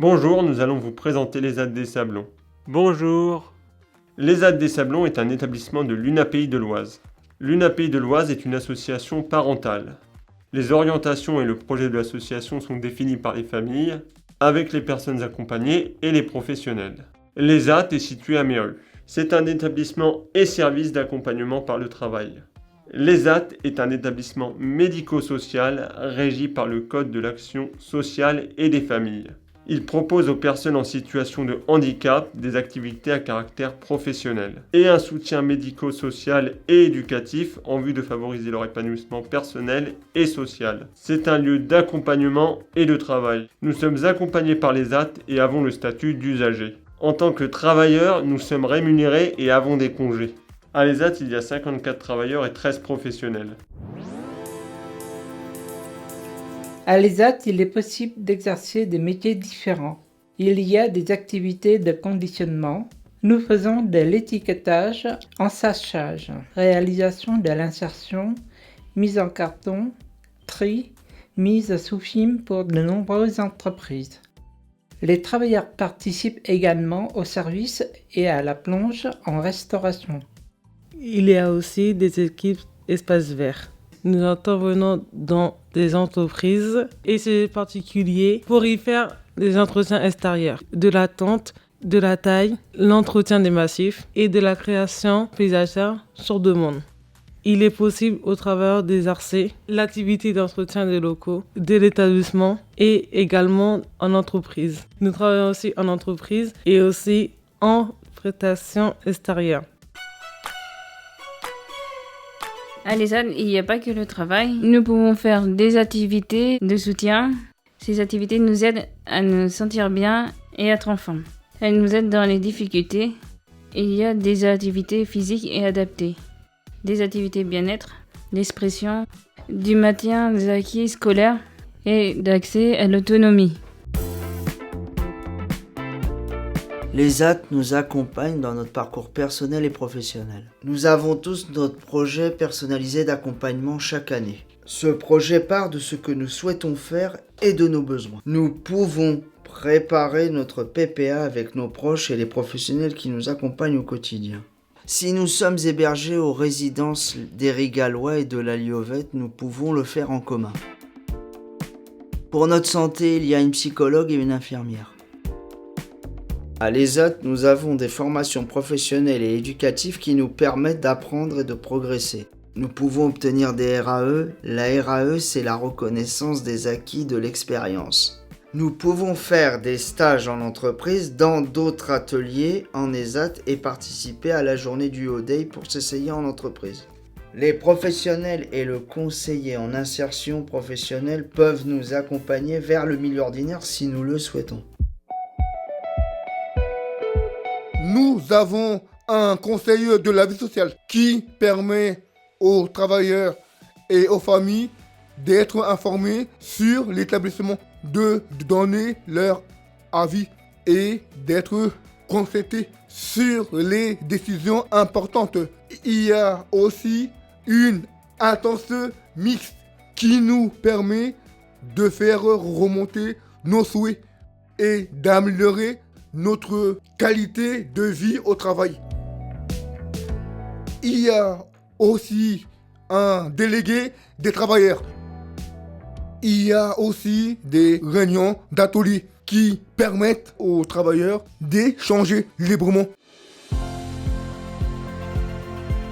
Bonjour, nous allons vous présenter l'ESAT des Sablons. Bonjour. L'ESAT des Sablons est un établissement de l'UNAPI de l'Oise. L'UNAPI de l'Oise est une association parentale. Les orientations et le projet de l'association sont définis par les familles, avec les personnes accompagnées et les professionnels. L'ESAT est situé à Méru. C'est un établissement et service d'accompagnement par le travail. L'ESAT est un établissement médico-social régi par le Code de l'action sociale et des familles. Il propose aux personnes en situation de handicap des activités à caractère professionnel et un soutien médico-social et éducatif en vue de favoriser leur épanouissement personnel et social. C'est un lieu d'accompagnement et de travail. Nous sommes accompagnés par l'ESAT et avons le statut d'usager. En tant que travailleurs, nous sommes rémunérés et avons des congés. À l'ESAT, il y a 54 travailleurs et 13 professionnels. À l'ESAT, il est possible d'exercer des métiers différents. Il y a des activités de conditionnement. Nous faisons de l'étiquetage, ensachage, réalisation de l'insertion, mise en carton, tri, mise sous film pour de nombreuses entreprises. Les travailleurs participent également au service et à la plonge en restauration. Il y a aussi des équipes espaces verts. Nous intervenons dans des entreprises et c'est particulier pour y faire des entretiens extérieurs, de la tente, de la taille, l'entretien des massifs et de la création paysagère sur demande. Il est possible au travers des RC, l'activité d'entretien des locaux, de l'établissement et également en entreprise. Nous travaillons aussi en entreprise et aussi en prestation extérieure. À l'ESAT, il n'y a pas que le travail. Nous pouvons faire des activités de soutien. Ces activités nous aident à nous sentir bien et être en forme. Elles nous aident dans les difficultés. Il y a des activités physiques et adaptées. Des activités bien-être, l'expression, du maintien des acquis scolaires et d'accès à l'autonomie. L'ESAT nous accompagne dans notre parcours personnel et professionnel. Nous avons tous notre projet personnalisé d'accompagnement chaque année. Ce projet part de ce que nous souhaitons faire et de nos besoins. Nous pouvons préparer notre PPA avec nos proches et les professionnels qui nous accompagnent au quotidien. Si nous sommes hébergés aux résidences des Rigalois et de la Liovette, nous pouvons le faire en commun. Pour notre santé, il y a une psychologue et une infirmière. À l'ESAT, nous avons des formations professionnelles et éducatives qui nous permettent d'apprendre et de progresser. Nous pouvons obtenir des RAE. La RAE, c'est la reconnaissance des acquis de l'expérience. Nous pouvons faire des stages en entreprise dans d'autres ateliers en ESAT et participer à la journée du O-Day pour s'essayer en entreprise. Les professionnels et le conseiller en insertion professionnelle peuvent nous accompagner vers le milieu ordinaire si nous le souhaitons. Nous avons un conseiller de la vie sociale qui permet aux travailleurs et aux familles d'être informés sur l'établissement, de donner leur avis et d'être consultés sur les décisions importantes. Il y a aussi une instance mixte qui nous permet de faire remonter nos souhaits et d'améliorer notre qualité de vie au travail. Il y a aussi un délégué des travailleurs. Il y a aussi des réunions d'ateliers qui permettent aux travailleurs d'échanger librement.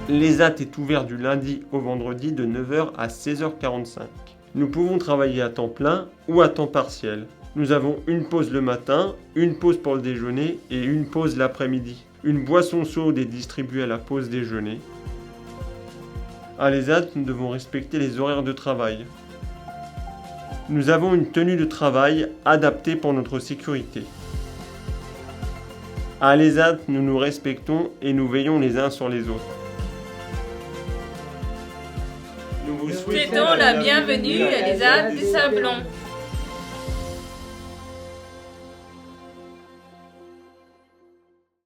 L'ESAT est ouvert du lundi au vendredi de 9h à 16h45. Nous pouvons travailler à temps plein ou à temps partiel. Nous avons une pause le matin, une pause pour le déjeuner et une pause l'après-midi. Une boisson chaude est distribuée à la pause déjeuner. À l'ESAT, nous devons respecter les horaires de travail. Nous avons une tenue de travail adaptée pour notre sécurité. À l'ESAT, nous nous respectons et nous veillons les uns sur les autres. Nous vous souhaitons la bienvenue à l'ESAT des Sablons.